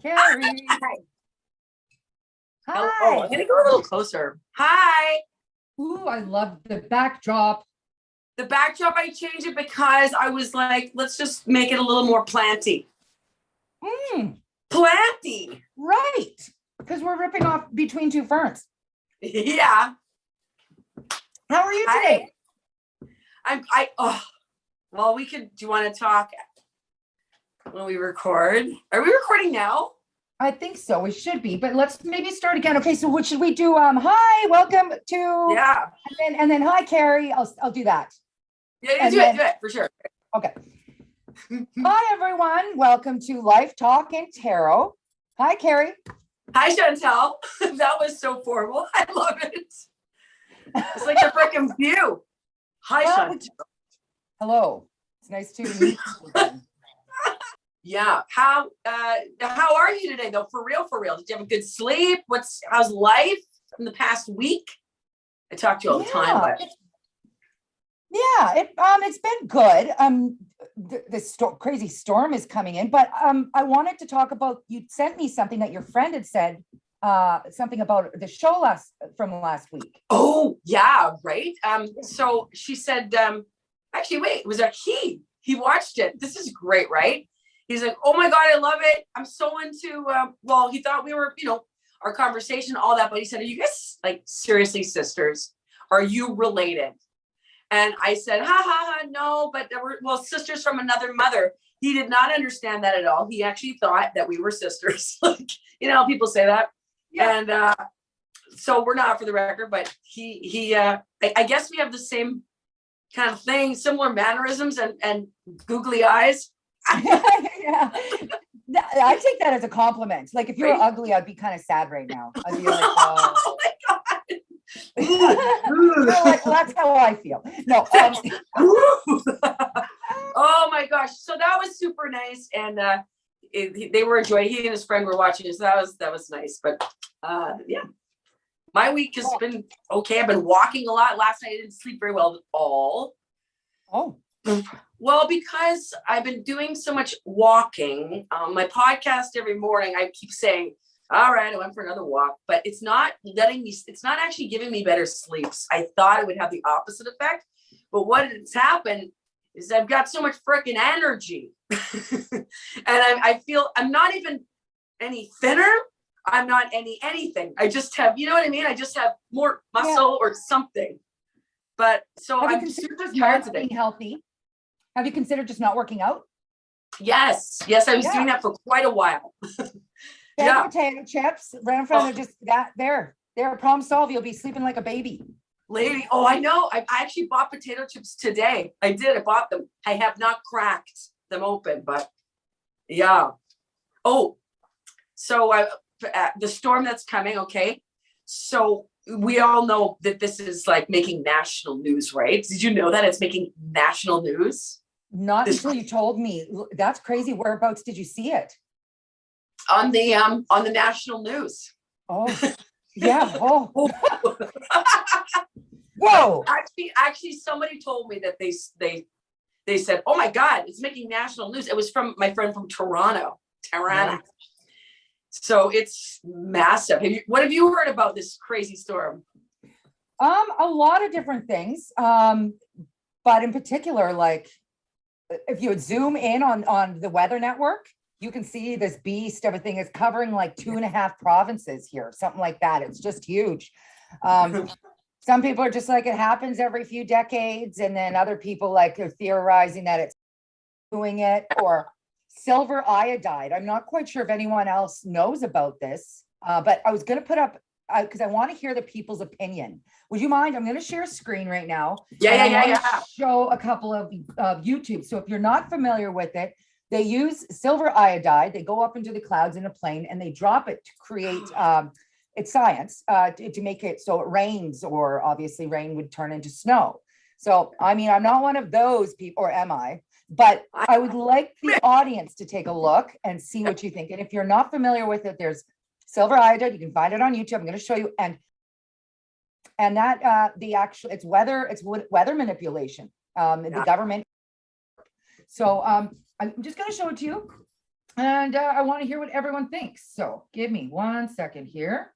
Carrie. Hi. Oh, Hi. I'm gonna go a little closer. Hi. Ooh, I love the backdrop. The backdrop, I changed it because I was like, let's just make it a little more planty. Planty. Right. Because we're ripping off between two ferns. Yeah. How are you today? Well, do you want to talk when we record? Are we recording now? I think so. We should be, but let's maybe start again. Okay, so what should we do? Hi, welcome to Yeah. and then hi, Carrie. I'll do that. Yeah, do it for sure. Okay. Hi, everyone. Welcome to Life Talk and Tarot. Hi, Carrie. Hi, Chantel. That was so formal. I love it. It's like the freaking view. Hi, Chantel. Hello. It's nice to meet you. Yeah. How are you today though? For real, for real. Did you have a good sleep? How's life in the past week? I talk to you all the time, but it's been good. The crazy storm is coming in, but I wanted to talk about, you sent me something that your friend had said, something about the show from last week. Oh yeah, right. So she said, actually, wait, was that he watched it? This is great, right? He's like, oh my God, I love it. I'm so into, well, he thought we were, our conversation, all that, but he said, are you guys like seriously sisters? Are you related? And I said, no, but we're sisters from another mother. He did not understand that at all. He actually thought that we were sisters. Like, people say that. Yeah. And so we're not, for the record, but I guess we have the same kind of thing, similar mannerisms and googly eyes. Yeah. I take that as a compliment. Like if you were ugly, I'd be kind of sad right now. I'd be like, oh my God. Like, well, that's how I feel. No. Oh my gosh. So that was super nice. And they were enjoying, he and his friend were watching it. So that was nice. But yeah, my week has been okay. I've been walking a lot. Last night I didn't sleep very well at all. Oh. Well, because I've been doing so much walking, my podcast every morning, I keep saying, all right, I went for another walk, but it's not actually giving me better sleeps. I thought it would have the opposite effect, but what has happened is I've got so much freaking energy and I feel I'm not even any thinner. I'm not anything. I just have, you know what I mean? I just have more muscle or something. But so I'm super tired today. Being healthy. Have you considered just not working out? Yes, I was doing that for quite a while. Potato chips right in front of just that there. Problem solved. You'll be sleeping like a baby. Lady, oh, I know. I actually bought potato chips today. I did. I bought them. I have not cracked them open, but yeah. Oh, so the storm that's coming. Okay, so we all know that this is like making national news, right? Did you know that it's making national news? Not until you told me. That's crazy. Whereabouts did you see it? On the national news. Oh, yeah. Oh. Whoa. Actually, somebody told me that they said, oh my God, it's making national news. It was from my friend from Toronto. Right. So it's massive. What have you heard about this crazy storm? A lot of different things. But in particular, like if you would zoom in on the weather network, you can see this beast of a thing is covering like 2.5 provinces here, something like that. It's just huge. Some people are just like, it happens every few decades. And then other people like are theorizing that it's doing it, or silver iodide. I'm not quite sure if anyone else knows about this, but I was going to put up, because I want to hear the people's opinion. Would you mind? I'm going to share a screen right now. Yeah. Show a couple of YouTube. So if you're not familiar with it, they use silver iodide. They go up into the clouds in a plane and they drop it to create, it's science, to make it so it rains, or obviously rain would turn into snow. So, I mean, I'm not one of those people, or am I? But I would like the audience to take a look and see what you think. And if you're not familiar with it, there's silver iodide. You can find it on YouTube. I'm going to show you. And that it's weather manipulation. The government. So I'm just going to show it to you. And I want to hear what everyone thinks. So give me 1 second here.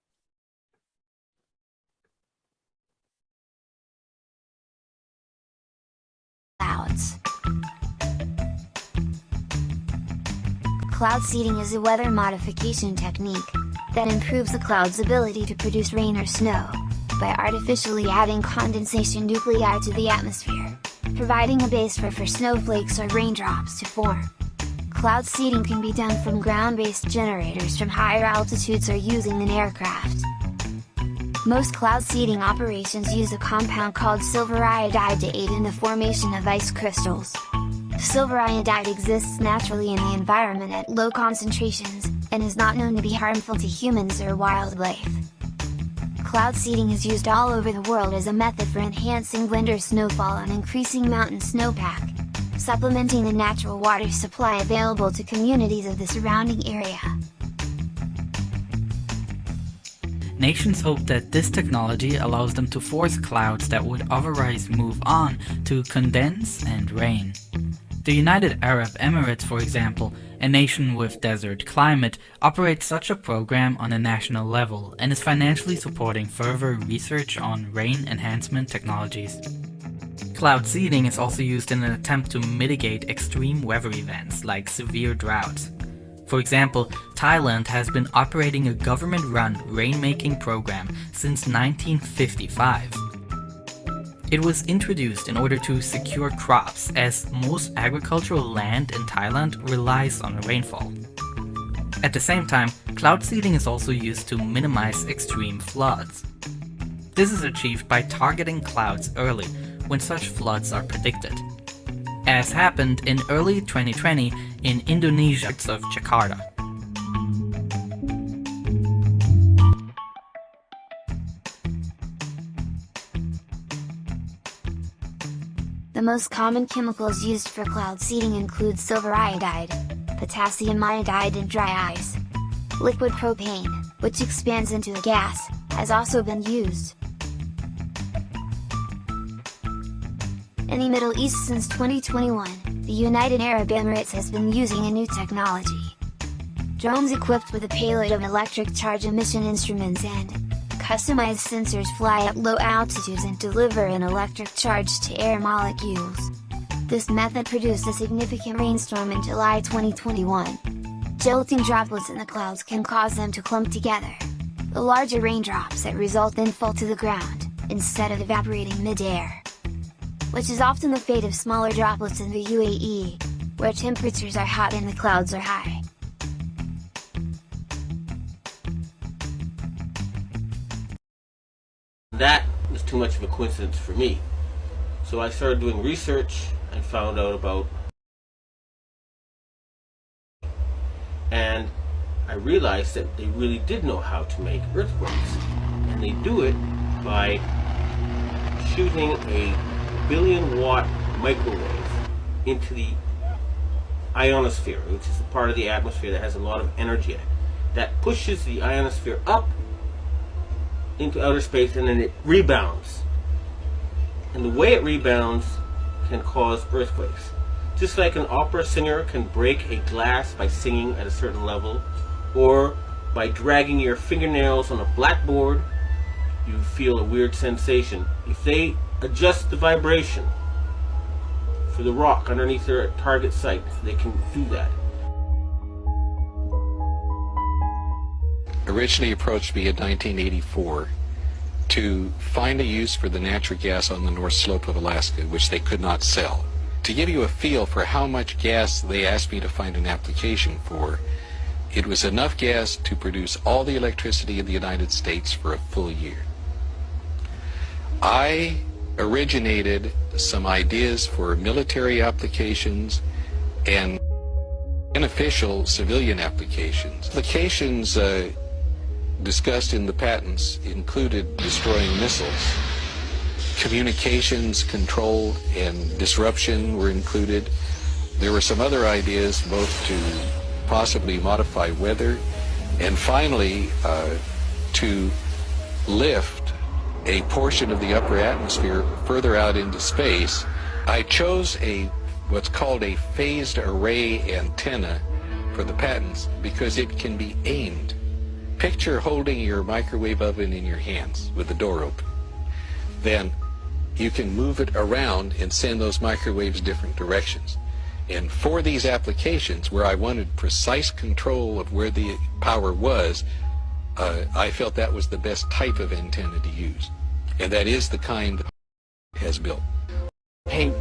Clouds. Cloud seeding is a weather modification technique that improves the cloud's ability to produce rain or snow by artificially adding condensation nuclei to the atmosphere, providing a base for snowflakes or raindrops to form. Cloud seeding can be done from ground-based generators from higher altitudes or using an aircraft. Most cloud seeding operations use a compound called silver iodide to aid in the formation of ice crystals. Silver iodide exists naturally in the environment at low concentrations, and is not known to be harmful to humans or wildlife. Cloud seeding is used all over the world as a method for enhancing winter snowfall and increasing mountain snowpack, supplementing the natural water supply available to communities of the surrounding area. Nations hope that this technology allows them to force clouds that would otherwise move on to condense and rain. The United Arab Emirates, for example, a nation with desert climate, operates such a program on a national level and is financially supporting further research on rain enhancement technologies. Cloud seeding is also used in an attempt to mitigate extreme weather events like severe droughts. For example, Thailand has been operating a government-run rainmaking program since 1955. It was introduced in order to secure crops, as most agricultural land in Thailand relies on rainfall. At the same time, cloud seeding is also used to minimize extreme floods. This is achieved by targeting clouds early, when such floods are predicted, as happened in early 2020 in Indonesia of Jakarta. The most common chemicals used for cloud seeding include silver iodide, potassium iodide and dry ice. Liquid propane, which expands into a gas, has also been used. In the Middle East since 2021, the United Arab Emirates has been using a new technology. Drones equipped with a payload of electric charge emission instruments and customized sensors fly at low altitudes and deliver an electric charge to air molecules. This method produced a significant rainstorm in July 2021. Jolting droplets in the clouds can cause them to clump together. The larger raindrops that result then fall to the ground, instead of evaporating mid-air, which is often the fate of smaller droplets in the UAE, where temperatures are hot and the clouds are high. That was too much of a coincidence for me. So I started doing research and found out about, and I realized that they really did know how to make earthquakes, and they do it by shooting a 1 billion watt microwave into the ionosphere, which is the part of the atmosphere that has a lot of energy in it, that pushes the ionosphere up into outer space, and then it rebounds. And the way it rebounds can cause earthquakes. Just like an opera singer can break a glass by singing at a certain level, or by dragging your fingernails on a blackboard, you feel a weird sensation. If they adjust the vibration for the rock underneath their target site, they can do that. Originally approached me in 1984 to find a use for the natural gas on the North Slope of Alaska, which they could not sell. To give you a feel for how much gas they asked me to find an application for, it was enough gas to produce all the electricity in the United States for a full year. I originated some ideas for military applications and unofficial civilian applications. Applications discussed in the patents included destroying missiles. Communications control and disruption were included. There were some other ideas, both to possibly modify weather and finally to lift a portion of the upper atmosphere further out into space. I chose what's called a phased array antenna for the patents because it can be aimed. Picture holding your microwave oven in your hands with the door open. Then you can move it around and send those microwaves different directions. And for these applications where I wanted precise control of where the power was, I felt that was the best type of antenna to use. And that is the kind that has built. Paint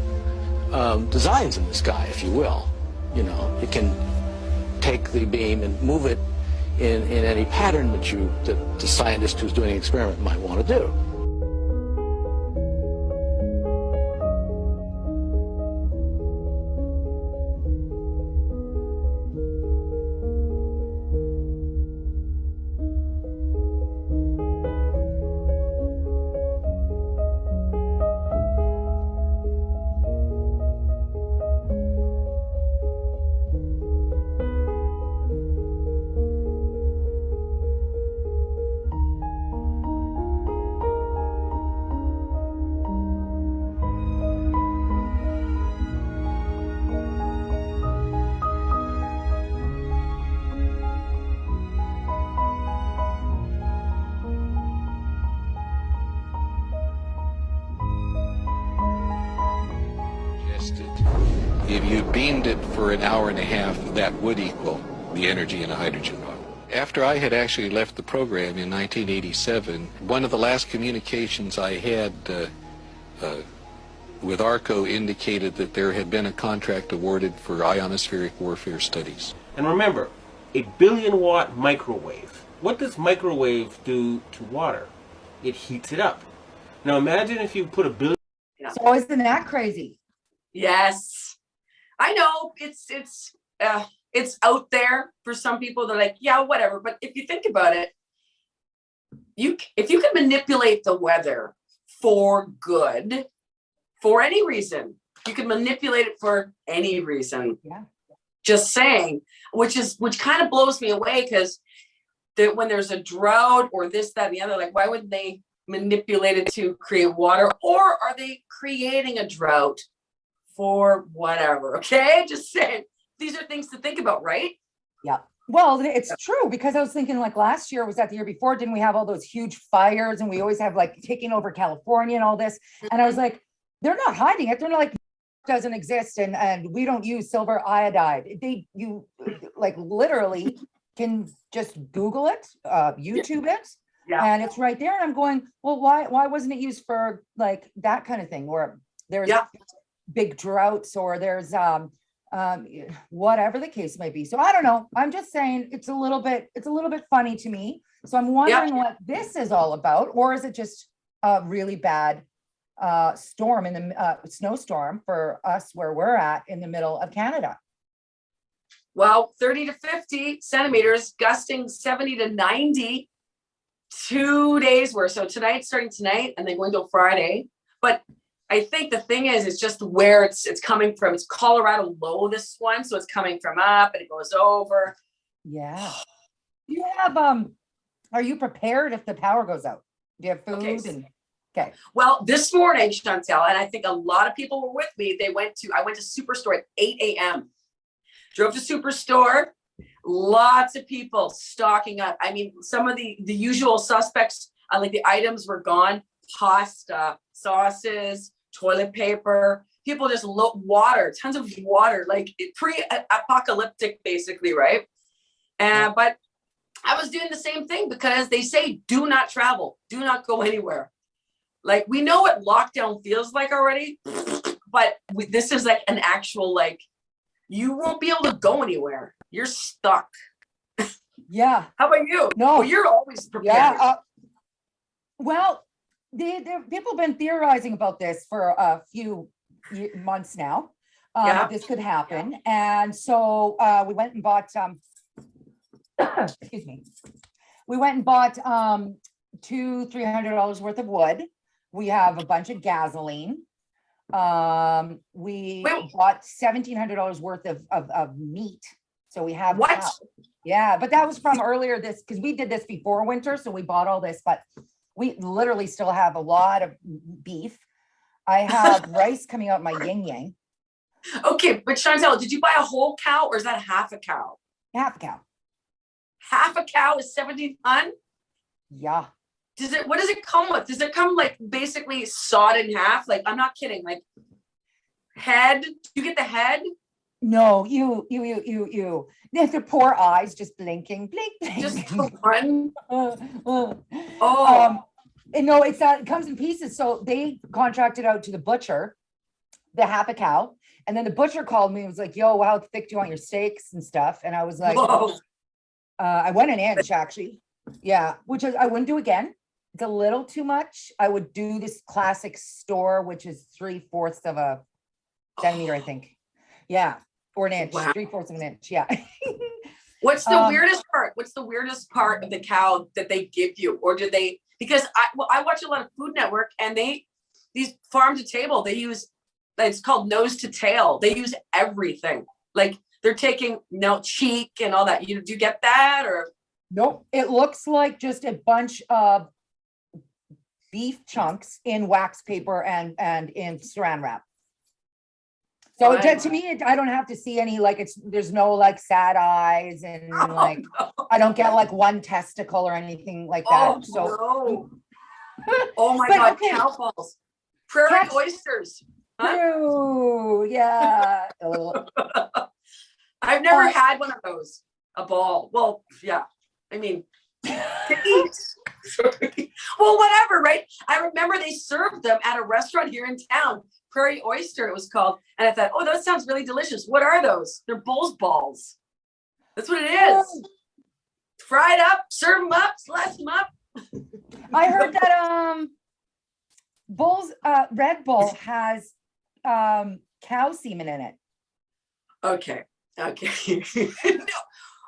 designs in the sky, if you will. You know, it can take the beam and move it in any pattern that the scientist who's doing an experiment might want to do. If you beamed it for an hour and a half, that would equal the energy in a hydrogen bomb. After I had actually left the program in 1987, one of the last communications I had with ARCO indicated that there had been a contract awarded for ionospheric warfare studies. And remember, a billion-watt microwave. What does microwave do to water? It heats it up. Now imagine if you put a billion... So isn't that crazy? Yes, I know it's out there for some people. They're like, yeah, whatever. But if you think about it, if you can manipulate the weather for good, for any reason, you can manipulate it for any reason. Yeah. Just saying, which kind of blows me away, because when there's a drought or this, that, and the other, like, why wouldn't they manipulate it to create water? Or are they creating a drought for whatever? Okay, just saying, these are things to think about, right? Yeah. Well, it's true, because I was thinking, like, last year, was that the year before, didn't we have all those huge fires, and we always have like taking over California and all this? And I was like, they're not hiding it. They're not like, doesn't exist and we don't use silver iodide. You like literally can just Google it, YouTube it, and it's right there. And I'm going, well, why wasn't it used for like that kind of thing, where there's big droughts, or there's whatever the case may be. So I don't know. I'm just saying it's a little bit funny to me. So I'm wondering what this is all about, or is it just a really bad storm in the snowstorm for us where we're at in the middle of Canada? Well, 30 to 50 centimeters, gusting 70 to 90, 2 days worth. So starting tonight, and then going till Friday. But I think the thing is, it's just where it's coming from. It's Colorado low, this one. So it's coming from up and it goes over. Yeah. You have, are you prepared if the power goes out? Do you have food? Okay. Well, this morning, Chantel, and I think a lot of people were with me, I went to Superstore at 8 a.m. Drove to Superstore, lots of people stocking up. I mean, some of the usual suspects, like the items were gone: pasta, sauces, toilet paper. People just water, tons of water, like pre-apocalyptic, basically, right? But I was doing the same thing, because they say do not travel, do not go anywhere. Like, we know what lockdown feels like already, but this is like an actual, like, you won't be able to go anywhere. You're stuck. Yeah. How about you? No. Well, you're always prepared. Yeah. Well, the people have been theorizing about this for a few months now. This could happen. And so we went and bought, excuse me. We went and bought $200-300 worth of wood. We have a bunch of gasoline. We bought $1,700 worth of meat. So we have what? That. Yeah, but that was from earlier because we did this before winter, so we bought all this, but we literally still have a lot of beef. I have rice coming out my yin yang. Okay, but Chantel, did you buy a whole cow, or is that half a cow? half a cow. Half a cow is 17 ton? Yeah. What does it come with? Does it come like basically sawed in half? Like, I'm not kidding. Like head, you get the head? No, you. They have their poor eyes just blinking, blink, blink. Just the one? Oh. Oh, And no, it comes in pieces. So they contracted out to the butcher, the half a cow. And then the butcher called me and was like, yo, how thick do you want your steaks and stuff? And I was like, whoa. I went an inch actually. Yeah, which I wouldn't do again. It's a little too much. I would do this classic store, which is 3/4 of a centimeter, I think. Yeah, or an inch, Wow. 3/4 of an inch. Yeah. What's the Um, weirdest part? What's the weirdest part of the cow that they give you? Or do they, because I watch a lot of Food Network and these farm to table, they use, it's called nose to tail. They use everything. Like they're taking cheek and all that. Do you get that or? Nope. It looks like just a bunch of beef chunks in wax paper and in saran wrap. So Wow. to me, I don't have to see any, like, there's no like sad eyes and Oh, like, no. I don't get like one testicle or anything like that. Oh, So no. Oh my But, God, okay. cow balls. Prairie Catch- oysters. Huh? Ew, yeah. A little- I've never Uh, had one of those. A ball. Well, yeah. I mean, to eat. Well, whatever, right? I remember they served them at a restaurant here in town. Prairie oyster, it was called. And I thought, oh, that sounds really delicious. What are those? They're bull's balls. That's what it is. Fried up, serve them up, slice them up. I heard that Red Bull has cow semen in it. Okay. No.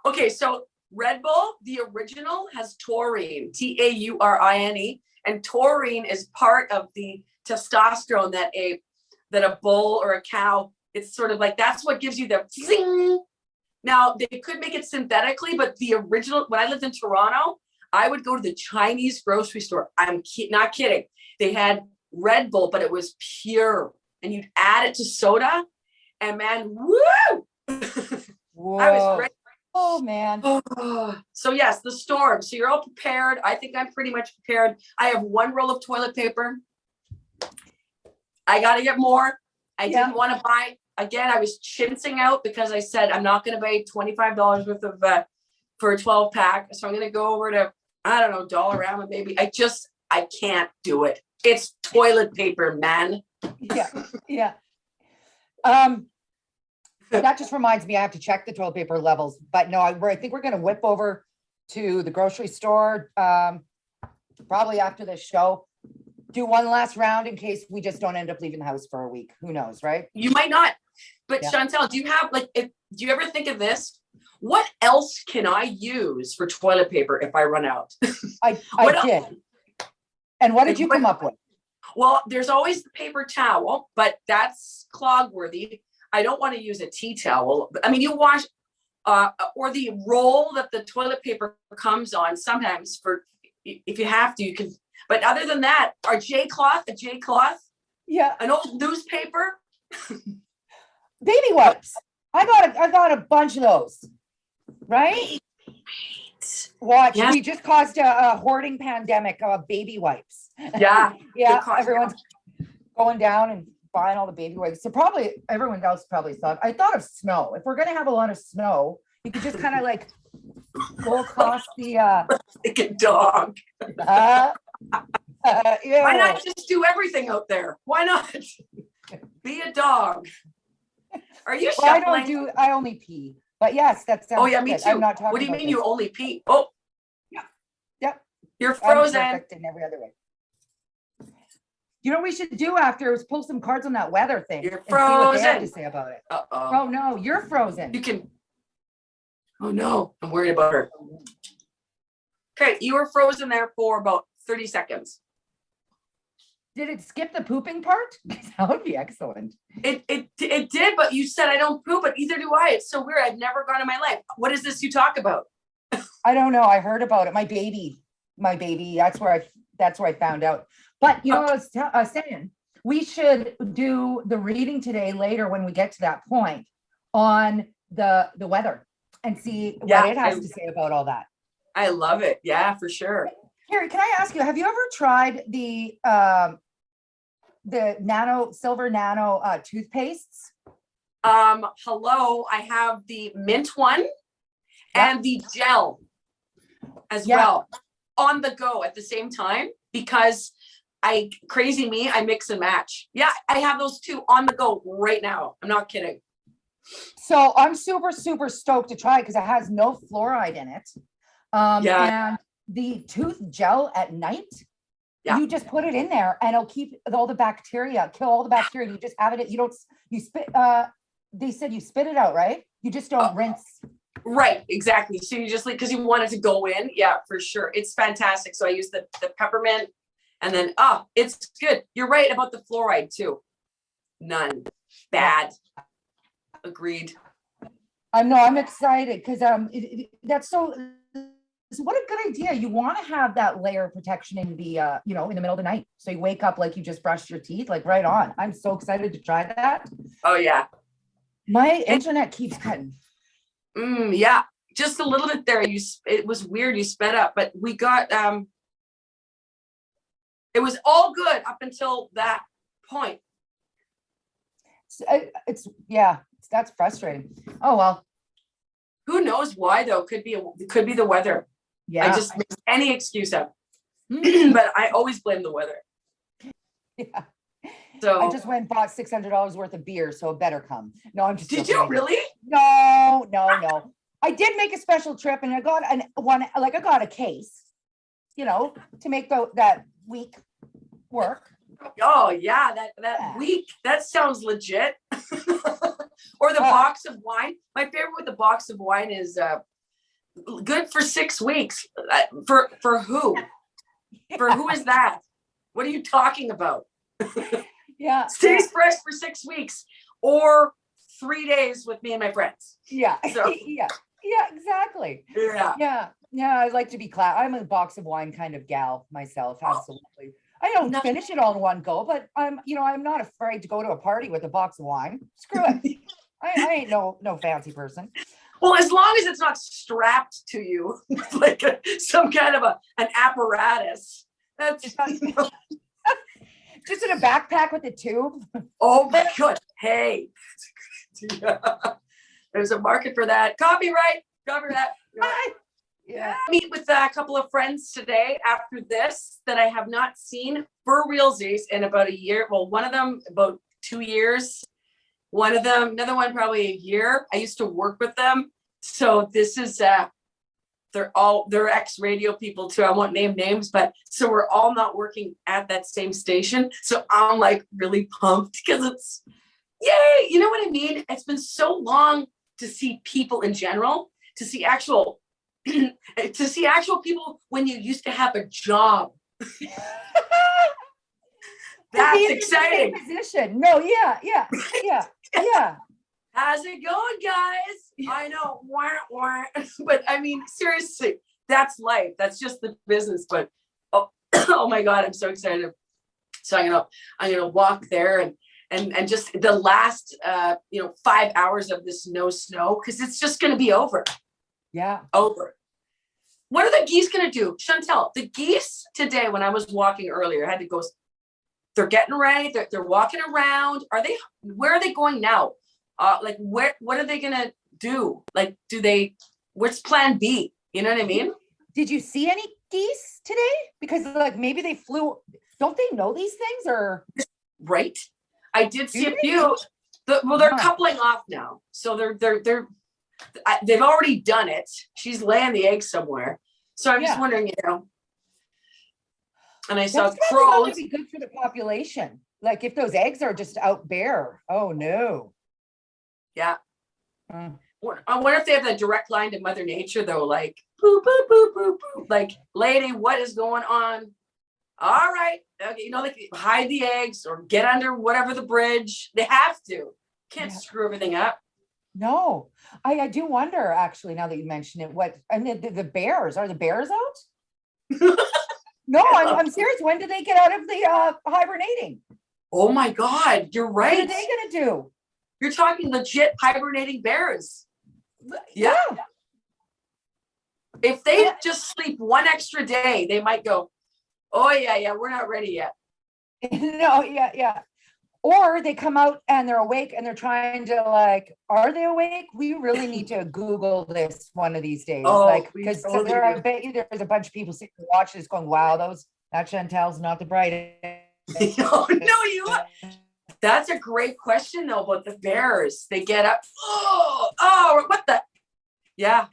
Okay, so Red Bull, the original, has taurine, taurine, and taurine is part of the testosterone that a bull or a cow, it's sort of like, that's what gives you the zing. Now, they could make it synthetically, but the original, when I lived in Toronto, I would go to the Chinese grocery store. I'm not kidding. They had Red Bull, but it was pure. And you'd add it to soda, and man, woo! Whoa. I was ready. Oh man. So yes, the storm. So you're all prepared. I think I'm pretty much prepared. I have one roll of toilet paper. I got to get more. I didn't want to buy. Again, I was chinsing out because I said I'm not going to pay $25 worth of for a 12 pack. So I'm going to go over to, I don't know, Dollarama maybe. I can't do it. It's toilet paper, man. Yeah. That just reminds me, I have to check the toilet paper levels, but no, I think we're gonna whip over to the grocery store, probably after this show. Do one last round in case we just don't end up leaving the house for a week. Who knows, right? You might not. But Yeah. Chantel, do you ever think of this? What else can I use for toilet paper if I run out? I What did. And what did Like, you what- come up with? Well, there's always the paper towel, but that's clog worthy. I don't want to use a tea towel. I mean, you wash or the roll that the toilet paper comes on sometimes for, if you have to, you can. But other than that, a J cloth, Yeah, an old newspaper. baby wipes. I got a bunch of those, right? Watch, Yes. we just caused a hoarding pandemic of baby wipes. Yeah. Yeah, Good call. everyone's going down and buying all the baby wipes. So probably everyone else probably thought, I thought of snow. If we're gonna have a lot of snow, you could just kind of like go across the Like a dog. yeah. Why not just do everything out there? Why not? Be a dog. Are you Well, I shuffling? don't do, I only pee. But yes, that sounds Oh yeah, me good. too. I'm not talking What do you about mean this. you only pee? Oh. Yep. You're I'm frozen. perfect in every other way. You know what we should do after is pull some cards on that weather thing. You're and see what they have to frozen. say about it. Uh-oh. Oh no, you're frozen. You can. Oh no, I'm worried about her. Okay, you were frozen there for about 30 seconds. Did it skip the pooping part? That would be excellent. It did, but you said I don't poop, but either do I. It's so weird. I've never gone in my life. What is this you talk about? I don't know. I heard about it. My baby. That's where I found out. But you know what I was saying? We should do the reading today later when we get to that point on the weather. and see Yeah, what it has to say about all that. I love it. Yeah, for sure. Carrie, can I ask you, have you ever tried the silver nano toothpastes? Hello, I have the mint one Yeah. and the gel as Yeah. well on the go at the same time, because crazy me, I mix and match. Yeah, I have those two on the go right now. I'm not kidding. So I'm super, super stoked to try it because it has no fluoride in it. Yeah. And the tooth gel at night, Yeah. you just put it in there and it'll keep all the bacteria, kill all the bacteria. You just have it, you spit, they said you spit it out, right? You just don't rinse. Right, exactly. So you just like, because you want it to go in. Yeah, for sure. It's fantastic. So I use the peppermint and then, it's good. You're right about the fluoride too. None. Bad. Agreed. I'm excited because that's so what a good idea. You want to have that layer of protection in the in the middle of the night. So you wake up like you just brushed your teeth, like right on. I'm so excited to try that. Oh yeah. My internet keeps cutting. Yeah, just a little bit there. It was weird. You sped up, but we got it was all good up until that point. That's frustrating. Oh well. Who knows why though? Could be the weather. Yeah. I just make any excuse up, Mm. but I always blame the weather. Yeah. So I just went and bought $600 worth of beer, so it better come. No, I'm just did joking. you really? No. I did make a special trip and I got I got a case, to make that week work. Oh yeah, that Yeah. week. That sounds legit. Or the box of wine. My favorite with the box of wine is good for 6 weeks. For who? For who is that? What are you talking about? Yeah. Stays fresh for 6 weeks or 3 days with me and my friends. Yeah. So- Yeah, exactly. Yeah. Yeah. I like to be I'm a box of wine kind of gal myself. Absolutely. I don't No. finish it all in one go, but I'm not afraid to go to a party with a box of wine. Screw it. I ain't no fancy person. Well, as long as it's not strapped to you like some kind of an apparatus. That's Just in a backpack with a tube. oh my god. Hey. There's a market for that. Copyright. Yeah. Meet with a couple of friends today after this that I have not seen for realsies in about a year. Well, one of them about 2 years. One of them, another one probably a year. I used to work with them. So this is they're ex-radio people too. I won't name names, but so we're all not working at that same station. So I'm like really pumped because it's yay. You know what I mean? It's been so long to see people in general, to see actual people when you used to have a job. That's Be in the exciting. same position. No, yeah. How's it going, guys? I know. Wah, wah. But I mean, seriously, that's life. That's just the business. But oh my God, I'm so excited. So I'm gonna walk there and just the last 5 hours of this no snow, because it's just gonna be over. Yeah. Over. What are the geese gonna do? Chantel, the geese today when I was walking earlier, I had to go. They're getting ready. They're walking around. Where are they going now? What are they gonna do? Like, what's plan B? You know what I mean? Did you see any geese today? Because maybe they flew. Don't they know these things or? Right. I did see Do a they? few. They're Huh. coupling off now. So they've already done it. She's laying the egg somewhere. So I'm just Yeah. wondering, and I saw That's probably not crows. gonna be good for the population. Like if those eggs are just out bare. Oh no. Yeah. Mm. I wonder if they have that direct line to Mother Nature though, like boop, boop, boop, boop, boop. Like, lady, what is going on? All right. Okay, like hide the eggs or get under whatever the bridge. They have to. Can't Yeah. screw everything up. No, I do wonder actually, now that you mention it, the bears, are the bears out? No, I'm serious. When do they get out of the hibernating? Oh my God, you're What are right. they gonna do? You're talking legit hibernating bears. Yeah. If they just sleep one extra day, they might go, oh yeah, we're not ready yet. No, yeah. Or they come out and they're awake and they're trying to like, are they awake? We really need to Google this one of these days. Oh, Like, we because totally I do. bet you there's a bunch of people sitting and watching this going, wow, that Chantel's not the brightest. That's a great question though about the bears. They get up. Oh, what the? Yeah.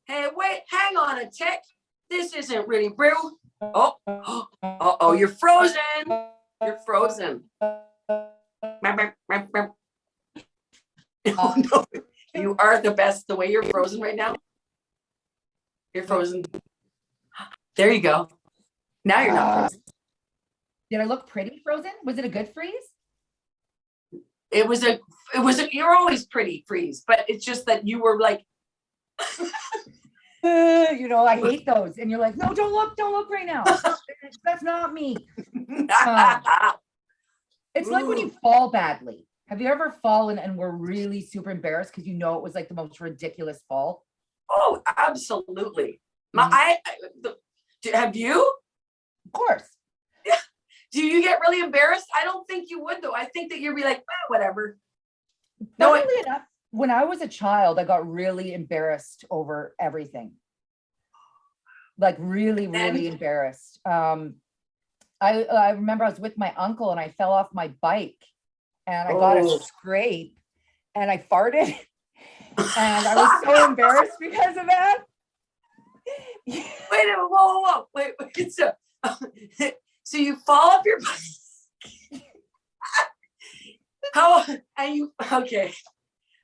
Hey, wait, hang on a tick. This isn't really brew. Oh, you're frozen. You're frozen. Oh, no. You are the best the way you're frozen right now. You're frozen. There you go. Now you're not frozen. Did I look pretty frozen? Was it a good freeze? It was a, you're always pretty freeze, but it's just that you were like, I hate those. And you're like, no, don't look right now. That's not me. It's like when you fall badly. Have you ever fallen and were really super embarrassed because it was like the most ridiculous fall? Oh, absolutely. Have you? Of course. Yeah. Do you get really embarrassed? I don't think you would though. I think that you'd be like, whatever. Funnily enough, when I was a child, I got really embarrassed over everything. Like really, really embarrassed. I remember I was with my uncle and I fell off my bike and I got a scrape and I farted and I was so embarrassed because of that. Wait a minute, whoa. Wait. So you fall off your bike.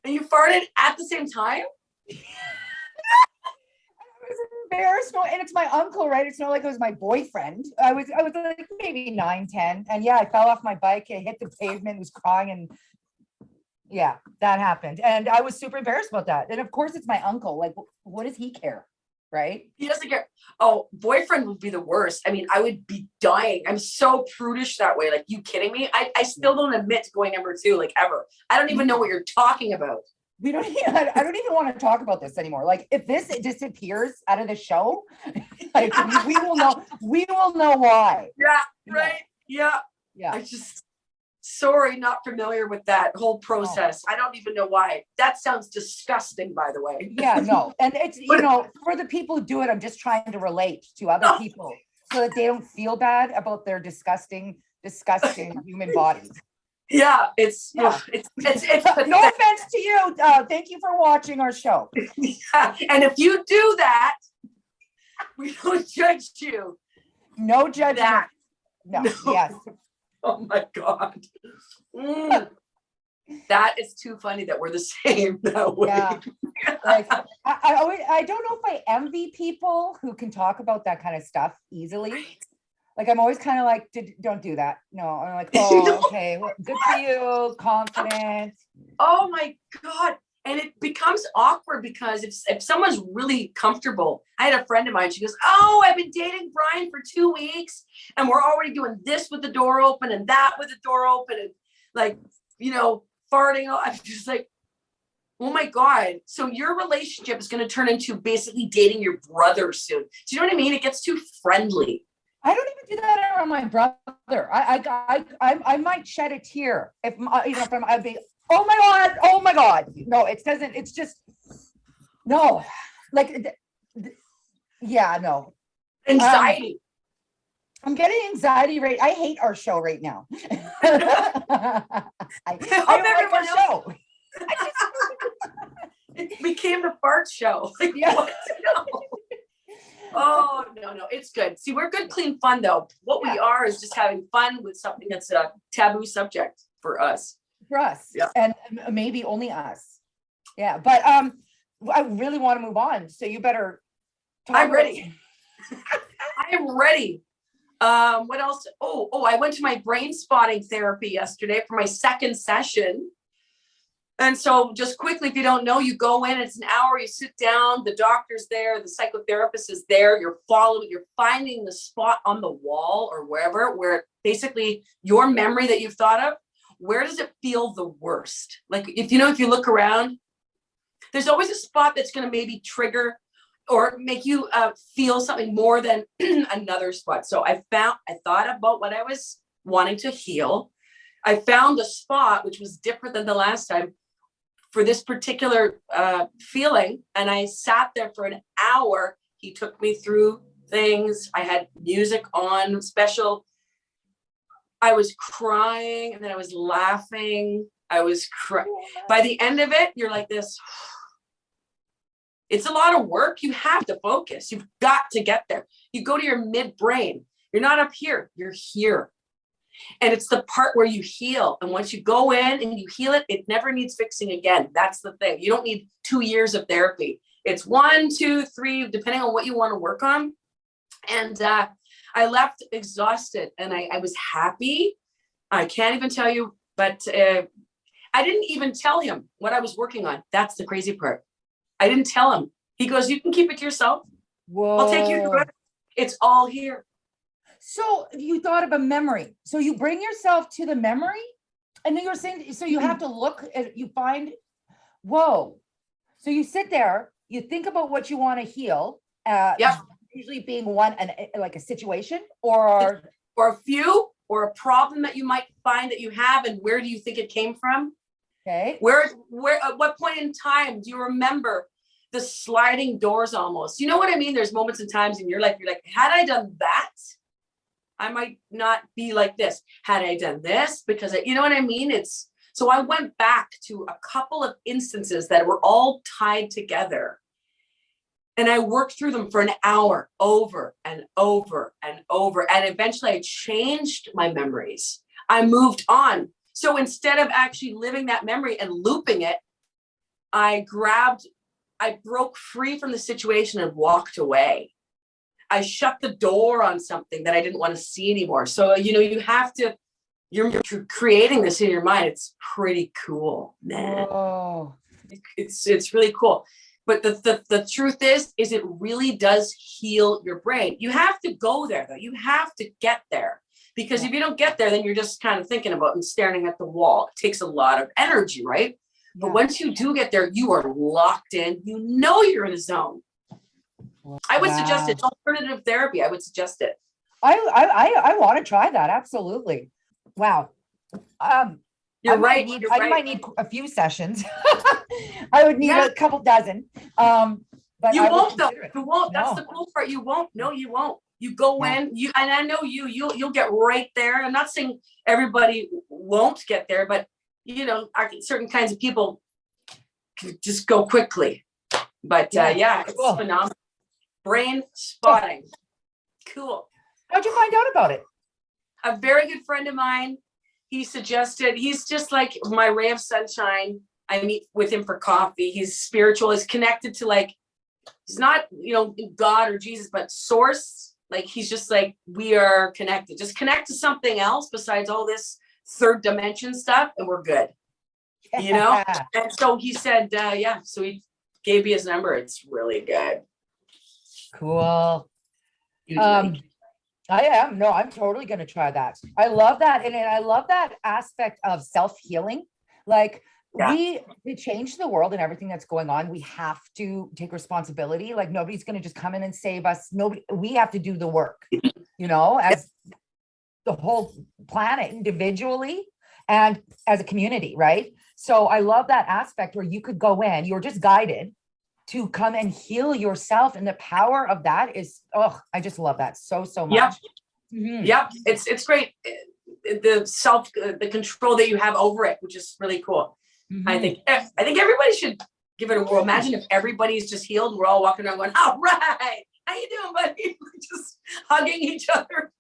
And you farted at the same time? I was embarrassed. And it's my uncle, right? It's not like it was my boyfriend. I was like maybe 9, 10. And yeah, I fell off my bike. I hit the pavement, was crying. And yeah, that happened. And I was super embarrassed about that. And of course it's my uncle. Like, what does he care? Right? He doesn't care. Oh, boyfriend would be the worst. I mean, I would be dying. I'm so prudish that way. Like, you kidding me? I still don't admit to going number 2, like ever. I don't even know what you're talking about. I don't even want to talk about this anymore. Like, if this disappears out of the show, like we will know why. Yeah, right. Yeah. Yeah. Sorry, not familiar with that whole process. I don't even know why. That sounds disgusting, by the way. Yeah, no. And it's, for the people who do it, I'm just trying to relate to other people so that they don't feel bad about their disgusting human bodies. Yeah, it's no offense to you. Thank you for watching our show. Yeah. And if you do that, we don't judge you. No judgment. No. Yes. Oh my God. That is too funny that we're the same that way. Yeah. Like, I don't know if I envy people who can talk about that kind of stuff easily. Like, I'm always kind of like, don't do that. No, I'm like, okay, well, good for you, confident. Oh my God. And it becomes awkward because if someone's really comfortable, I had a friend of mine, she goes, oh, I've been dating Brian for 2 weeks and we're already doing this with the door open and that with the door open and like, farting. I'm just like, oh my God. So your relationship is going to turn into basically dating your brother soon. Do you know what I mean? It gets too friendly. I don't even do that around my brother. I might shed a tear if I'd be, oh my God. No, it doesn't. It's just, no, like, yeah, no. Anxiety. I'm getting anxiety right. I hate our show right now. I don't like our show. It became the fart show. Like, yeah. What? No. Oh, no, it's good. See, we're good, clean fun though. What we are is just having fun with something that's a taboo subject for us. Yeah. And maybe only us. Yeah, but I really want to move on. So you better. I'm ready. I am ready. What else? Oh, I went to my brain spotting therapy yesterday for my second session. And so just quickly, if you don't know, you go in, it's an hour, you sit down, the doctor's there, the psychotherapist is there, you're finding the spot on the wall or wherever, where basically your memory that you've thought of, where does it feel the worst? Like, if you look around, There's always a spot that's going to maybe trigger or make you feel something more than another spot. So I thought about what I was wanting to heal. I found a spot which was different than the last time for this particular feeling. And I sat there for an hour. He took me through things. I had music on special. I was crying and then I was laughing. I was crying. By the end of it, you're like this. It's a lot of work. You have to focus. You've got to get there. You go to your midbrain. You're not up here. You're here. And it's the part where you heal. And once you go in and you heal it, it never needs fixing again. That's the thing. You don't need 2 years of therapy. It's 1, 2, 3, depending on what you want to work on. And I left exhausted and I was happy. I can't even tell you, but I didn't even tell him what I was working on. That's the crazy part. I didn't tell him. He goes, you can keep it to yourself. Whoa. I'll take you through it. It's all here. So you thought of a memory. So you bring yourself to the memory, and then you're saying, so you have to look at, you find, whoa. So you sit there, you think about what you want to heal. Yep. Usually being one, like a situation or a few, or a problem that you might find that you have, and where do you think it came from? okay. Where, at what point in time do you remember the sliding doors almost? You know what I mean? There's moments and times and you're like, had I done that, I might not be like this. Had I done this, because you know what I mean? So I went back to a couple of instances that were all tied together. And I worked through them for an hour over and over and over. And eventually I changed my memories. I moved on. So instead of actually living that memory and looping it, I broke free from the situation and walked away. I shut the door on something that I didn't want to see anymore. So, you have to, you're creating this in your mind. It's pretty cool, man. Oh, It's really cool. But the truth is it really does heal your brain. You have to go there though. You have to get there, because if you don't get there, then you're just kind of thinking about and staring at the wall. It takes a lot of energy, right? But once you do get there, you are locked in. You're in a zone. I would suggest it's alternative therapy. I would suggest it. I want to try that. Absolutely. Wow. You're right. I might need a few sessions. I would need a couple dozen. But you I would won't though. consider it. You won't. That's the cool part. You won't. No, you won't. You go in, and I know you'll get right there. I'm not saying everybody won't get there, but certain kinds of people can just go quickly. But it's cool. phenomenal. Brain spotting. Cool. How'd you find out about it? A very good friend of mine, he suggested, he's just like my ray of sunshine. I meet with him for coffee. He's spiritual, he's connected to he's not, God or Jesus, but source. He's just we are connected. Just connect to something else besides all this third dimension stuff and we're good. And so he said, so he gave me his number. It's really good. Cool. I'm totally going to try that. I love that. And I love that aspect of self-healing. We change the world and everything that's going on. We have to take responsibility. Nobody's going to just come in and save us. We have to do the work, as the whole planet individually and as a community. Right. So I love that aspect where you could go in, you're just guided to come and heal yourself. And the power of that is, I just love that so much. Yep. Mm-hmm. Yep. It's great. The control that you have over it, which is really cool. Mm-hmm. I think everybody should give it a whirl. Imagine if everybody's just healed. We're all walking around going, all right, how you doing, buddy? Just hugging each other.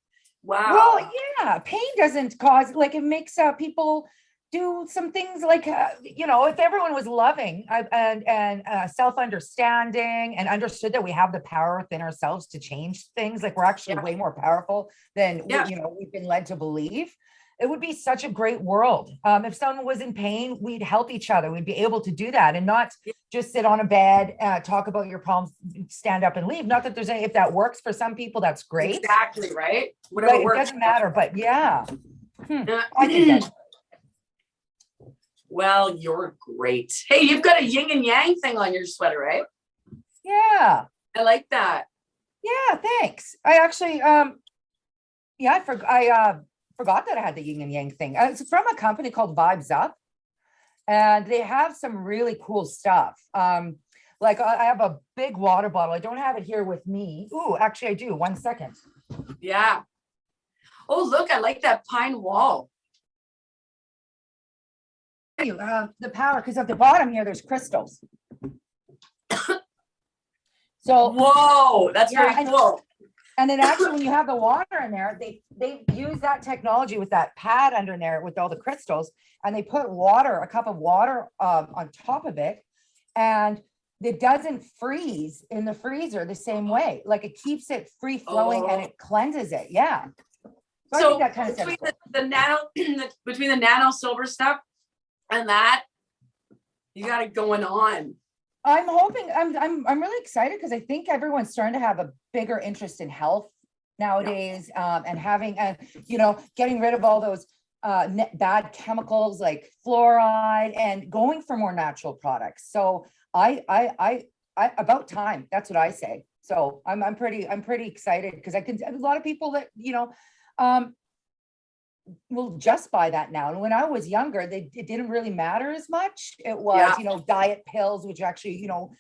Wow. Well, yeah, pain doesn't cause, it makes people do some things if everyone was loving and self-understanding and understood that we have the power within ourselves to change things, we're actually way more powerful than we've been led to believe. It would be such a great world. If someone was in pain, we'd help each other. We'd be able to do that and not just sit on a bed, talk about your problems, stand up and leave. Not that there's any, if that works for some people, that's great. Exactly, right? Whatever it works. doesn't matter, but I think that. Well, you're great. Hey, you've got a yin and yang thing on your sweater, right? Yeah. I like that. Yeah, thanks. I actually, yeah, I forgot that I had the yin and yang thing. It's from a company called Vibes Up, and they have some really cool stuff. Like I have a big water bottle. I don't have it here with me. Ooh, actually I do. 1 second. Yeah. Oh, look, I like that pine wall. The power, because at the bottom here, there's crystals. So, Whoa, that's Yeah, very cool. and then actually when you have the water in there, they use that technology with that pad under there with all the crystals, and they put water, a cup of water on top of it, and it doesn't freeze in the freezer the same way. Like it keeps it free flowing and it cleanses it. Yeah. I So think that kind of between sounds the nano, between the nano silver stuff and that, you got it going on. I'm hoping, I'm really excited because I think everyone's starting to have a bigger interest in health nowadays, and having, you know, getting rid of all those bad chemicals like fluoride and going for more natural products. So I about time. That's what I say. So I'm pretty excited because I can, a lot of people that, you know, will just buy that now. And when I was younger, it didn't really matter as much. It was, Yeah. you know, diet pills, which actually, you know,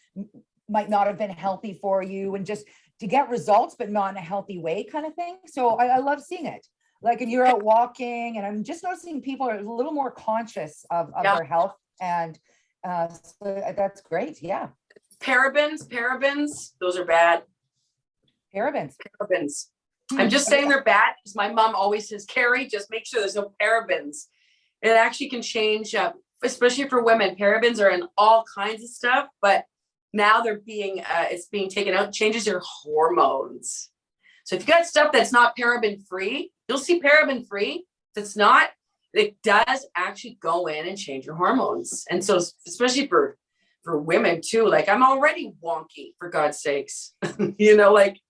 might not have been healthy for you, and just to get results, but not in a healthy way kind of thing. So I love seeing it. Like, and you're out walking, and I'm just noticing people are a little more conscious of Yeah. their health. And so that's great. Yeah. Parabens, those are bad. Parabens. Parabens. I'm just saying they're bad because my mom always says, Carrie, just make sure there's no parabens. It actually can change, especially for women. Parabens are in all kinds of stuff, but now they're being, it's being taken out, changes your hormones. So if you got stuff that's not paraben free, you'll see paraben free. If it's not, it does actually go in and change your hormones. And so especially for women too, like I'm already wonky, for God's sakes, you know, like.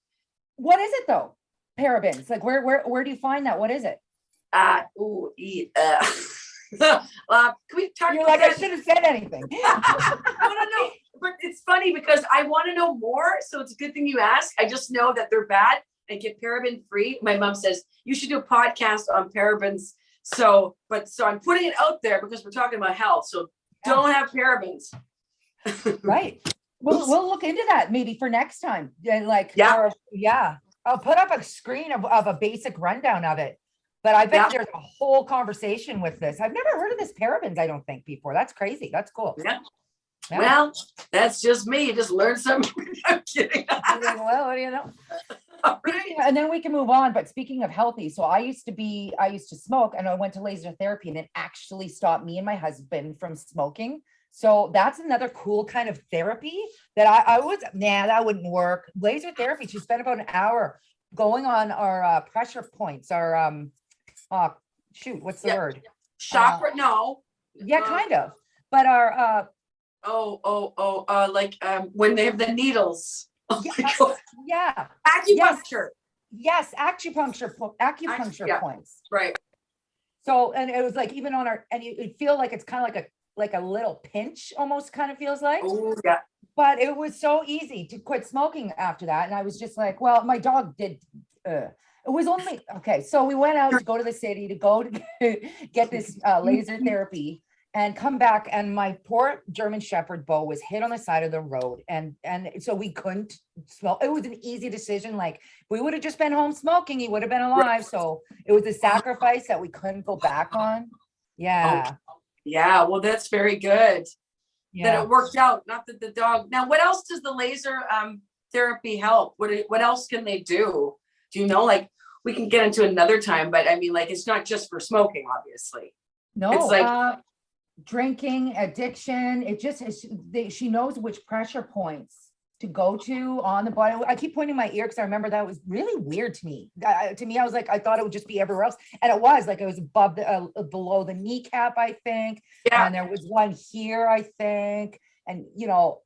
What is it though? Parabens, like where do you find that? What is it? Can we talk? You're like, I should have said anything. No. But it's funny because I want to know more. So it's a good thing you ask. I just know that they're bad and get paraben free. My mom says you should do a podcast on parabens. So I'm putting it out there because we're talking about health. So don't have parabens. Right. We'll look into that maybe for next time. And like, Yeah. Yeah. I'll put up a screen of a basic rundown of it. But I bet there's a whole conversation with this. I've never heard of this parabens, I don't think, before. That's crazy. That's cool. Yeah. Yeah. Well, that's just me. You just learned something. I'm kidding. Well, what do you know? All right. And then we can move on. But speaking of healthy, so I used to smoke, and I went to laser therapy, and it actually stopped me and my husband from smoking. So that's another cool kind of therapy that I was, that wouldn't work. Laser therapy, she spent about an hour going on our pressure points, our what's the word? Chakra, no. Yeah, kind of. But our when they have the needles. Oh my God. yeah. Acupuncture. Yes, acupuncture points. Right. So, and it was like even on our, and you feel like it's kind of like a little pinch, almost kind of feels like. Oh yeah. But it was so easy to quit smoking after that. And I was just like, well, my dog did. It was only, okay. So we went out to go to the city to go to get this laser therapy and come back. And my poor German Shepherd, Bo, was hit on the side of the road. And so we couldn't smoke. It was an easy decision. Like if we would have just been home smoking, he would have been alive. So it was a sacrifice that we couldn't go back on. Yeah. Yeah. Well, that's very good. Yeah. That it worked out. Not that the dog. Now, what else does the laser therapy help? What else can they do? Do you know? Like we can get into another time, but I mean, like it's not just for smoking, obviously. No, It's like drinking, addiction. It just is, she knows which pressure points to go to on the body. I keep pointing my ear because I remember that was really weird to me. I was like, I thought it would just be everywhere else. And it was like, it was above below the kneecap, I think. Yeah. And there was one here, I think. And, you know,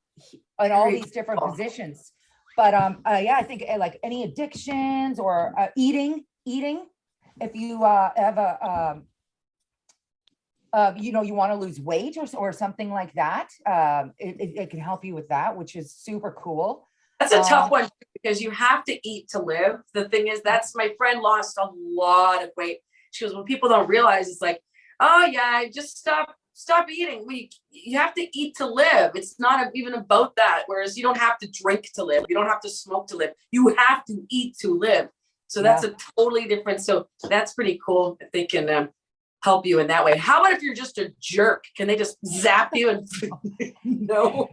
in all these different positions. But I think like any addictions or eating, if you have you know, you want to lose weight or something like that, it can help you with that, which is super cool. That's a tough one because you have to eat to live. The thing is, that's my friend lost a lot of weight. She goes, when people don't realize, it's like, oh yeah, just stop eating. You have to eat to live. It's not even about that. Whereas you don't have to drink to live. You don't have to smoke to live. You have to eat to live. So that's a totally different. So that's pretty cool if they can help you in that way. How about if you're just a jerk? Can they just zap you and no?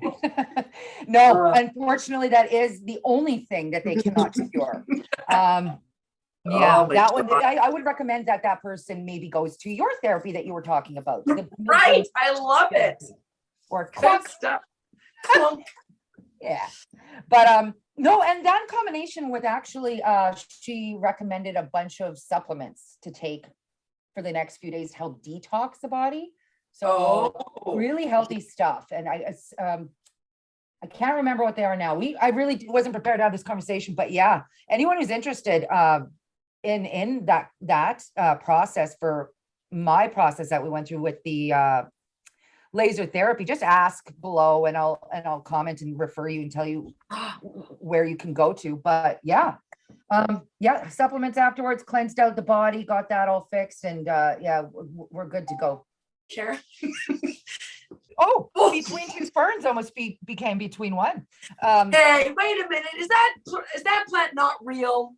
No, unfortunately, that is the only thing that they cannot cure. Yeah, Oh my that one, God. I would recommend that person maybe goes to your therapy that you were talking about. Right. I love it. Or Good clunk. stuff. Clunk. Yeah, but no, and that in combination with actually, she recommended a bunch of supplements to take for the next few days to help detox the body. So really healthy stuff. And I can't remember what they are now. I really wasn't prepared to have this conversation, but yeah, anyone who's interested in that process, for my process that we went through with the laser therapy, just ask below and I'll comment and refer you and tell you where you can go to. But yeah, supplements afterwards, cleansed out the body, got that all fixed, and yeah, we're good to go. Karen. Oh, between two ferns almost became between one. Hey, wait a minute. Is that plant not real?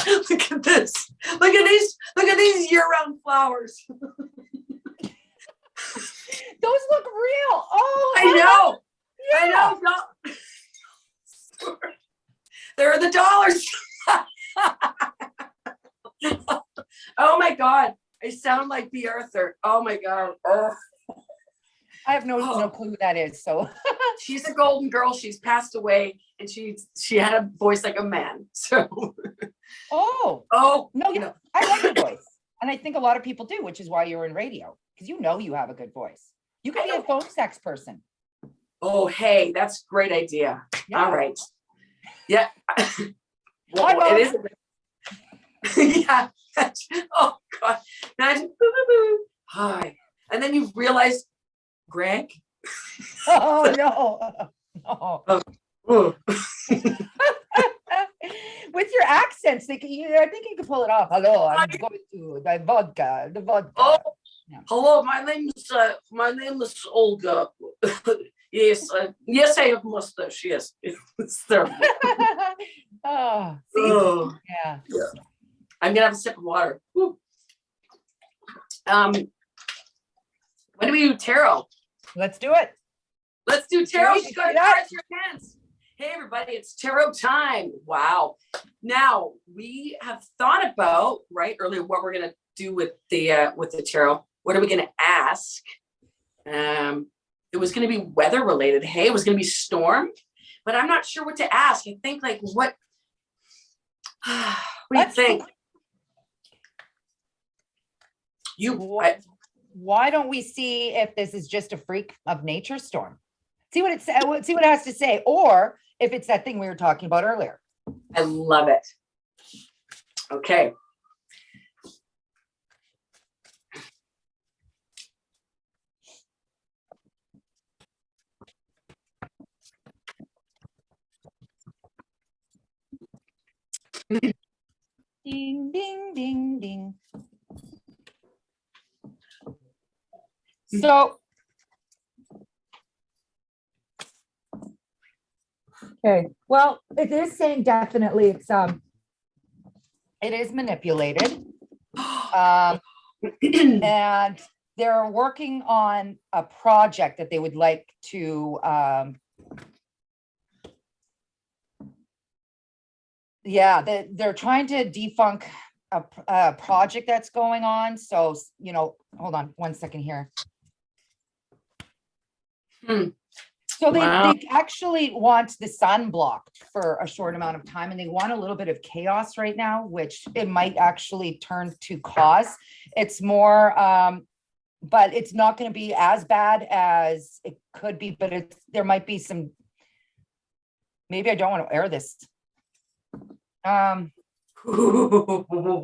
Look at this. Look at these year-round flowers. Those look real. Oh, I know. yeah. I know. They're the dollars. Oh my God. I sound like B. Arthur. Oh my God. Oh. I have no clue who that is. So She's a golden girl. She's passed away, and she had a voice like a man. So no, you I like your voice, and I think a lot of people do, which is why you're in radio, because you know you have a good voice. You could be a phone sex person. Oh, hey, that's a great idea. Yeah. All right. Yeah. Well, it is. Yeah. Oh God. Imagine. Boo, boo, boo. Hi. And then you realize, Greg. Oh no. No. Oh. With your accents, I think you can pull it off. Hello, I'm going to the vodka. Oh, Yeah. hello. My name is Olga. Yes, yes, I have mustache. Yes, it's terrible. Oh, see? Oh. Yeah. I'm gonna have a sip of water. Woo. When do we do tarot? Let's do it. Let's do tarot. Ready? You got Yeah. cards in your hands. Hey everybody, it's tarot time. Wow. Now we have thought about earlier what we're gonna do with the tarot. What are we gonna ask? It was gonna be weather related. Hey, it was gonna be storm, but I'm not sure what to ask. I think what what do you think? Why don't we see if this is just a freak of nature storm? See what it has to say, or if it's that thing we were talking about earlier. I love it. Okay. Ding, ding, ding, ding. So, okay, well, it is saying definitely it is manipulated. And they're working on a project that they would like to they're trying to defunk a project that's going on. So, hold on 1 second here. So they actually want the sun blocked for a short amount of time, and they want a little bit of chaos right now, which it might actually turn to cause. It's more, but it's not going to be as bad as it could be, but there might be some, maybe I don't want to air this. Whoa.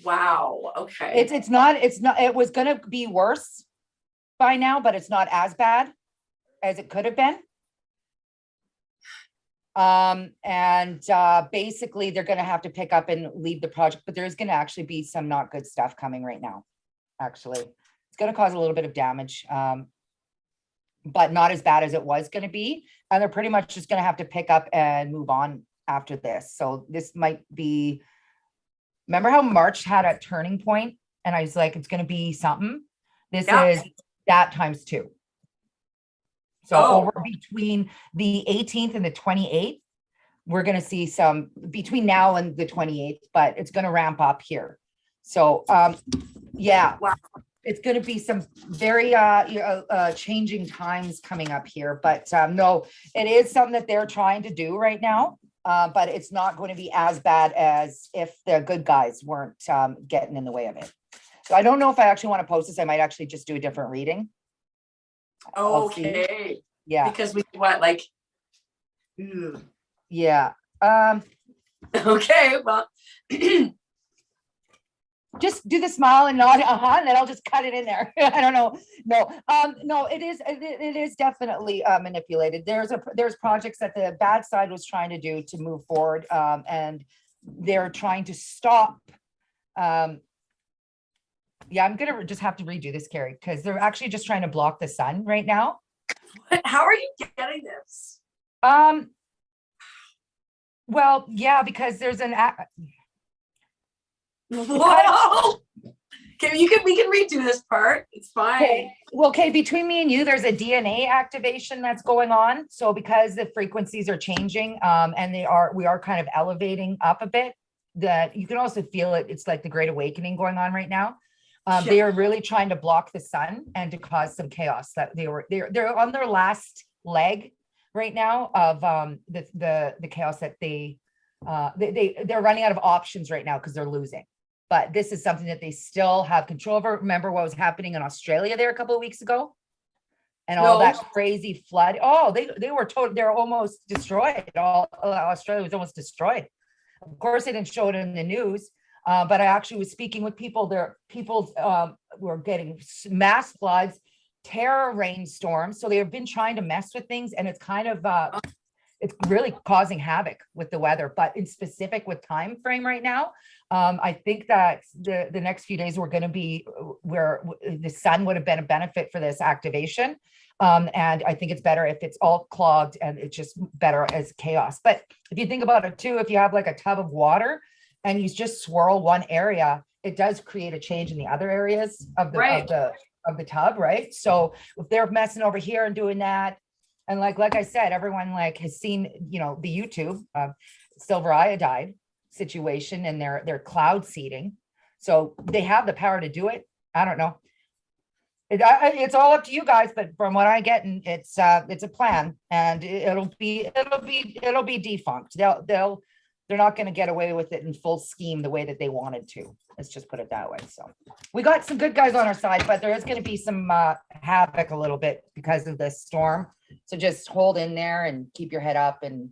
Wow. Okay. It's not, it was gonna be worse by now, but it's not as bad as it could have been. Basically they're gonna have to pick up and leave the project, but there's gonna actually be some not good stuff coming right now. Actually, it's gonna cause a little bit of damage, but not as bad as it was gonna be. And they're pretty much just gonna have to pick up and move on after this. So this might be, remember how March had a turning point and I was like, it's gonna be something. This Yeah. is that times 2. So Oh. over between the 18th and the 28th, we're gonna see some between now and the 28th, but it's gonna ramp up here. So yeah, Wow. it's gonna be some very changing times coming up here. But no, it is something that they're trying to do right now. But it's not going to be as bad as if the good guys weren't getting in the way of it. So I don't know if I actually want to post this. I might actually just do a different reading. I'll see. Okay. Yeah, Because we what like Ugh. yeah. Okay, well Just do the smile and nod, and then I'll just cut it in there. I don't know. No, it is definitely manipulated. There's projects that the bad side was trying to do to move forward, and they're trying to stop. Yeah, I'm gonna just have to redo this, Carrie, because they're actually just trying to block the sun right now. how are you getting this? Well, yeah, because there's an Whoa. Okay, we can redo this part. It's fine. okay. Well, okay, between me and you, there's a DNA activation that's going on. So because the frequencies are changing, and we are kind of elevating up a bit, that you can also feel it. It's like the Great Awakening going on right now. They are really trying to block the sun and to cause some chaos. That they're on their last leg right now of the chaos that they're running out of options right now because they're losing. But this is something that they still have control over. Remember what was happening in Australia there a couple of weeks ago? And all that crazy flood. Oh, they're almost destroyed. Australia was almost destroyed. Of course, they didn't show it in the news. But I actually was speaking with people there. People were getting mass floods, terror rainstorms. So they've been trying to mess with things, and it's kind of it's really causing havoc with the weather. But in specific with time frame right now, I think that the next few days were going to be where the sun would have been a benefit for this activation. And I think it's better if it's all clogged and it's just better as chaos. But if you think about it too, if you have like a tub of water and you just swirl one area, it does create a change in the other areas of the tub, right? So if they're messing over here and doing that, and like I said, everyone like has seen, the YouTube silver iodide situation and their cloud seeding. So they have the power to do it. I don't know. It's all up to you guys, but from what I get, it's a plan, and it'll be defunct. They're not going to get away with it in full scheme the way that they wanted to. Let's just put it that way. So we got some good guys on our side, but there is going to be some havoc a little bit because of this storm. So just hold in there and keep your head up and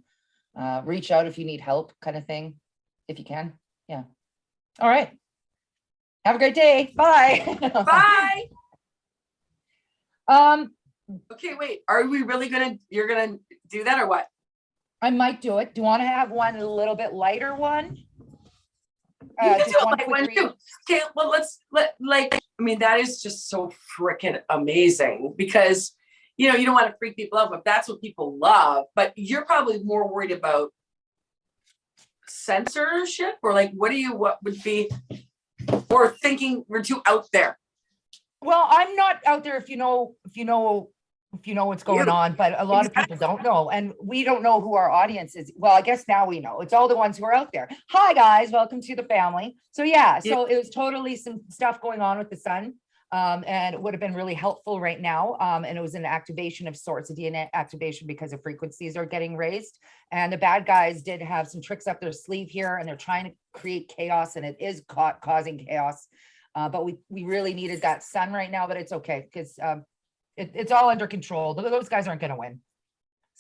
reach out if you need help, kind of thing, if you can. Yeah. All right. Have a great day. Bye. Bye. Um, Okay, wait. Are we really you're gonna do that or what? I might do it. Do you want to have one a little bit lighter one? You can Just do it one like quick one read? too. Okay, well I mean, that is just so freaking amazing because you don't want to freak people out, but that's what people love. But you're probably more worried about censorship or like what would be or thinking we're too out there. Well, I'm not out there if you know what's going on, but a lot of people don't know, and we don't know who our audience is. Well, I guess now we know. It's all the ones who are out there. Hi guys, welcome to the family. So yeah, so it was totally some stuff going on with the sun, and it would have been really helpful right now. And it was an activation of sorts, a DNA activation because the frequencies are getting raised. And the bad guys did have some tricks up their sleeve here, and they're trying to create chaos, and it is causing chaos. But we really needed that sun right now, but it's okay because it's all under control. Those guys aren't going to win.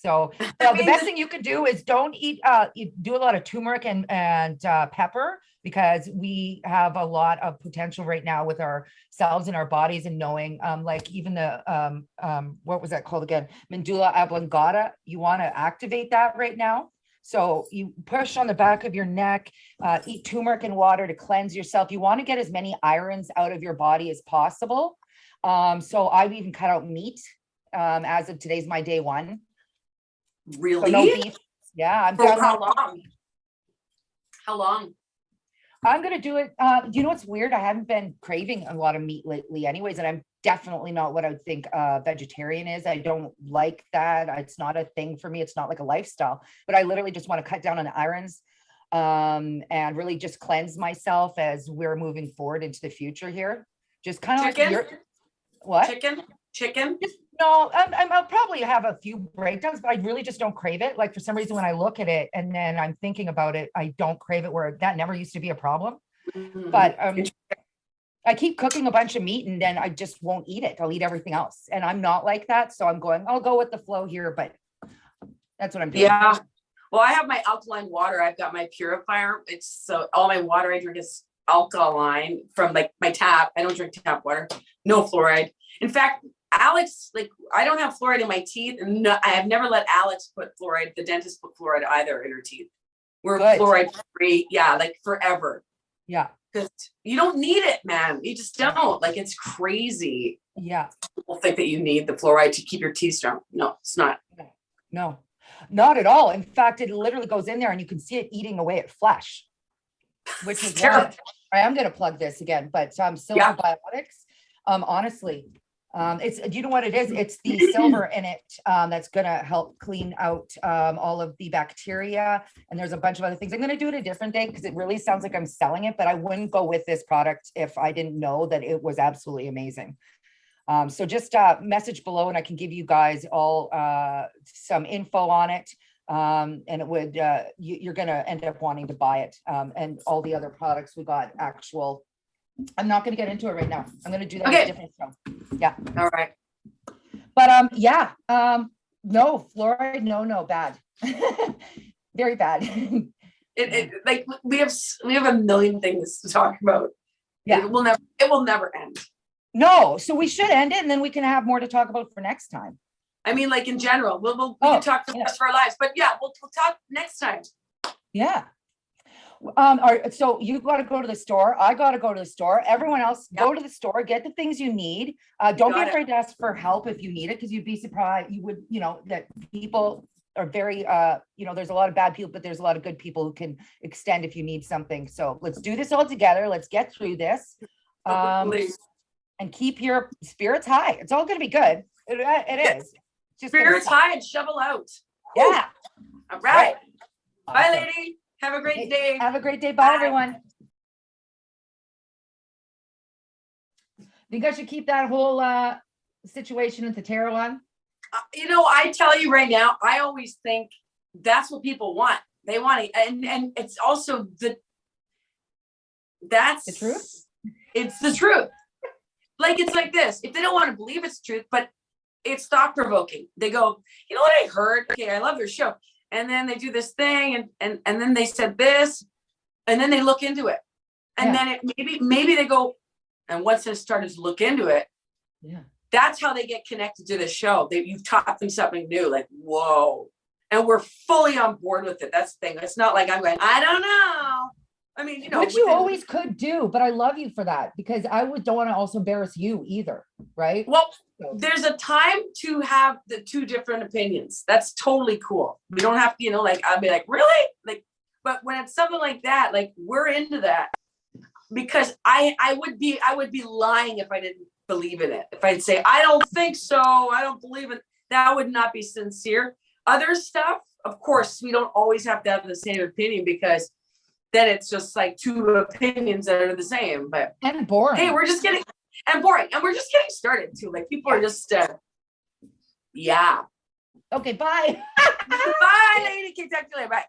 So the best thing you could do is don't eat, you do a lot of turmeric and pepper, because we have a lot of potential right now with ourselves and our bodies, and knowing, like even the, what was that called again? Medulla oblongata. You want to activate that right now. So you push on the back of your neck, eat turmeric and water to cleanse yourself. You want to get as many irons out of your body as possible. So I've even cut out meat. As of today's my day one. Really? So no beef. Yeah, I'm For down. how long? How long? I'm gonna do it. You know what's weird? I haven't been craving a lot of meat lately, anyways, and I'm definitely not what I would think vegetarian is. I don't like that. It's not a thing for me. It's not like a lifestyle. But I literally just want to cut down on the irons, and really just cleanse myself as we're moving forward into the future here. Just kind of like Chicken? what? Chicken? No, I'll probably have a few breakdowns, but I really just don't crave it. Like for some reason, when I look at it and then I'm thinking about it, I don't crave it, where that never used to be a problem. Mhm. But I keep cooking a bunch of meat and then I just won't eat it. I'll eat everything else. And I'm not like that. So I'm going, I'll go with the flow here, but that's what I'm doing. Yeah. Well, I have my alkaline water. I've got my purifier. It's so all my water I drink is alkaline from like my tap. I don't drink tap water. No fluoride. In fact, Alex, like I don't have fluoride in my teeth, and no, I have never let Alex put fluoride. The dentist put fluoride either in her teeth. We're Good. fluoride free. Yeah, like forever. Yeah. Because you don't need it, man. You just don't. Like it's crazy. Yeah. People think that you need the fluoride to keep your teeth strong. No, it's not. No, not at all. In fact, it literally goes in there and you can see it eating away at flesh, which is Terrible. I am going to plug this again, but Silver Yeah. Biotics, honestly, it's, do you know what it is? It's the silver in it that's going to help clean out all of the bacteria. And there's a bunch of other things. I'm going to do it a different day because it really sounds like I'm selling it, but I wouldn't go with this product if I didn't know that it was absolutely amazing. So just message below and I can give you guys all some info on it. And it would, you're going to end up wanting to buy it. And all the other products we got actual, I'm not going to get into it right now. I'm going to do that in a different show. Yeah. All right. But yeah, no fluoride, no, bad. Very bad. It like we have a million things to talk about. Yeah. It will never end. No, so we should end it and then we can have more to talk about for next time. I mean, like in general, we can talk for the rest of our lives, but yeah, we'll talk next time. Yeah. So you got to go to the store. I got to go to the store. Everyone else, go to the store, get the things you need. Don't be afraid to ask for help if you need it, because you'd be surprised. You would, that people are very, there's a lot of bad people, but there's a lot of good people who can extend if you need something. So let's do this all together. Let's get through this. And keep your spirits high. It's all going to be good. It is. Just spirits high and shovel out. Yeah. All right. Awesome. Bye, lady. Have a great day. Have a great day. Bye, everyone. Think I should keep that whole situation at the tarot on? I tell you right now, I always think that's what people want. They want it. And it's also that's the truth. It's the truth. Like, it's like this. If they don't want to believe it's truth, but it's thought provoking. They go, you know what I heard? Okay, I love your show. And then they do this thing and then they said this, and then they look into it. And then maybe they go, and once they started to look into it, that's how they get connected to the show. You've taught them something new, like, whoa. And we're fully on board with it. That's the thing. It's not like I'm going, I don't know. I mean, which you always could do, but I love you for that, because I don't want to also embarrass you either, right? Well, there's a time to have the two different opinions. That's totally cool. We don't have to, I'll be like, really? Like, but when it's something like that, like we're into that, because I would be lying if I didn't believe in it. If I'd say, I don't think so, I don't believe it, that would not be sincere. Other stuff, of course, we don't always have to have the same opinion, because then it's just like two opinions that are the same, but and boring. Hey, we're just getting started too. Like people are just, Okay, bye. Bye, lady. Can't talk to you later. Bye.